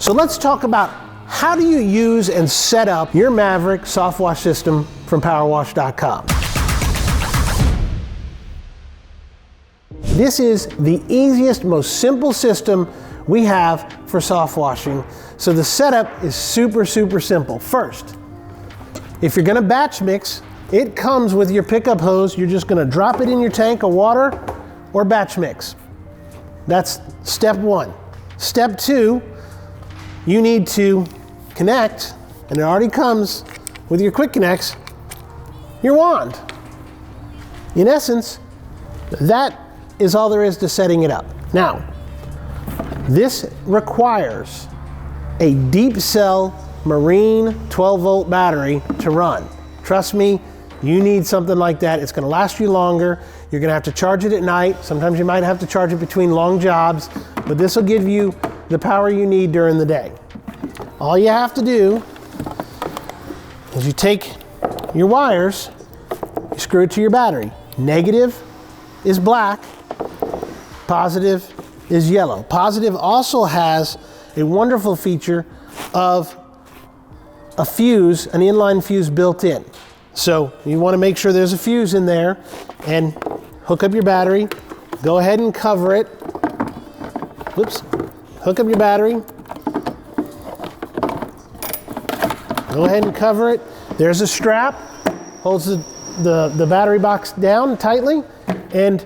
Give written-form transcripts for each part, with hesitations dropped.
So let's talk about how do you use and set up your Maverick Softwash System from Powerwash.com. This is the easiest, most simple system we have for soft washing. So the setup is super simple. First, if you're gonna batch mix, it comes with your pickup hose. You're just gonna drop it in your tank of water or batch mix. That's step one. Step two, you need to connect, and it already comes with your quick connects, your wand. In essence, that is all there is to setting it up. Now, this requires a deep cell marine 12-volt battery to run. Trust me, you need something like that. It's gonna last you longer. You're gonna have to charge it at night. Sometimes you might have to charge it between long jobs, but this will give you the power you need during the day. All you have to do is you take your wires, you screw it to your battery. Negative is black, positive is yellow. Positive also has a wonderful feature of a fuse, an inline fuse built in. So you want to make sure there's a fuse in there and hook up your battery. Go ahead and cover it. Whoops. Hook up your battery. Go ahead and cover it. There's a strap, holds the battery box down tightly, and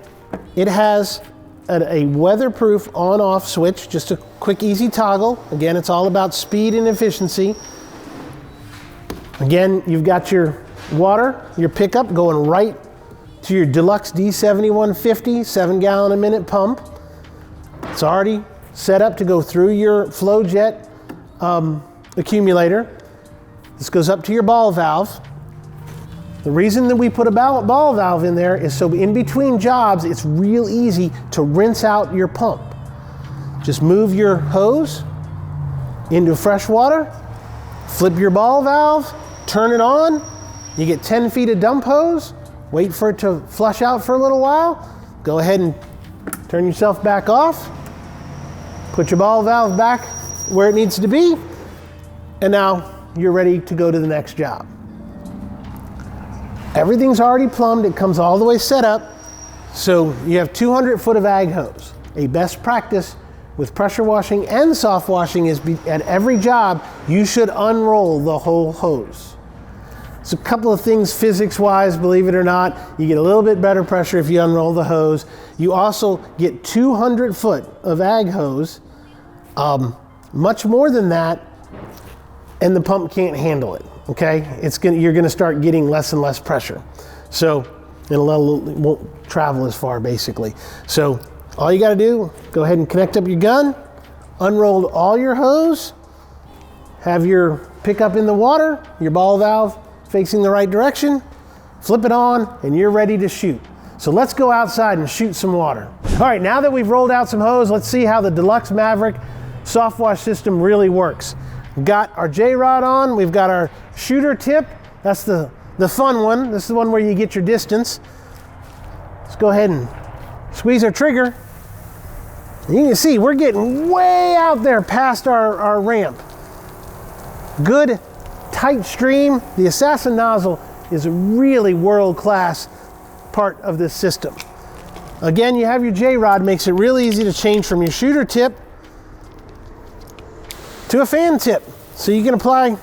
it has a weatherproof on-off switch, just a quick, easy toggle. Again, it's all about speed and efficiency. Again, you've got your water, your pickup going right to your Deluxe D7150 7-gallon-a-minute pump. It's already set up to go through your flow jet accumulator. This goes up to your ball valve. The reason that we put a ball valve in there is so in between jobs, it's real easy to rinse out your pump. Just move your hose into fresh water, flip your ball valve, turn it on, you get 10 feet of dump hose, wait for it to flush out for a little while, go ahead and turn yourself back off, put your ball valve back where it needs to be, and now you're ready to go to the next job. Everything's already plumbed, it comes all the way set up, so you have 200 foot of ag hose. A best practice with pressure washing and soft washing is at every job, you should unroll the whole hose. So a couple of things physics-wise, believe it or not, you get a little bit better pressure if you unroll the hose. You also get 200 foot of ag hose, much more than that, and the pump can't handle it, okay? You're gonna start getting less and less pressure. So it won't travel as far, basically. So all you gotta do, go ahead and connect up your gun, unroll all your hose, have your pickup in the water, your ball valve facing the right direction, flip it on, and you're ready to shoot. So let's go outside and shoot some water. All right, now that we've rolled out some hose, let's see how the Deluxe Maverick Softwash System really works. We've got our J-rod on, we've got our shooter tip. That's the fun one. This is the one where you get your distance. Let's go ahead and squeeze our trigger. And you can see we're getting way out there past our ramp. Good tight stream. The Assassin nozzle is a really world-class part of this system. Again, you have your J-rod, makes it really easy to change from your shooter tip to a fan tip, so you can apply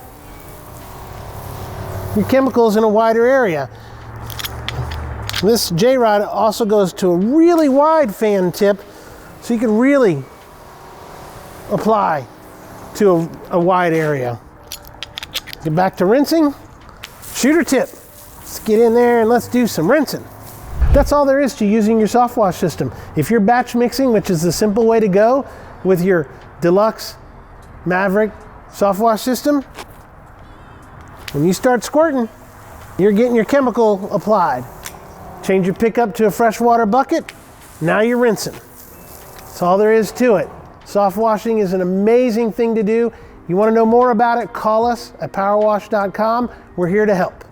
your chemicals in a wider area. This J-rod also goes to a really wide fan tip, so you can really apply to a wide area. Get back to rinsing. Shooter tip. Let's get in there and let's do some rinsing. That's all there is to using your soft wash system. If you're batch mixing, which is the simple way to go with your Deluxe Maverick Softwash System, when you start squirting, you're getting your chemical applied. Change your pickup to a freshwater bucket, now you're rinsing. That's all there is to it. Soft washing is an amazing thing to do. You want to know more about it, call us at Powerwash.com. We're here to help.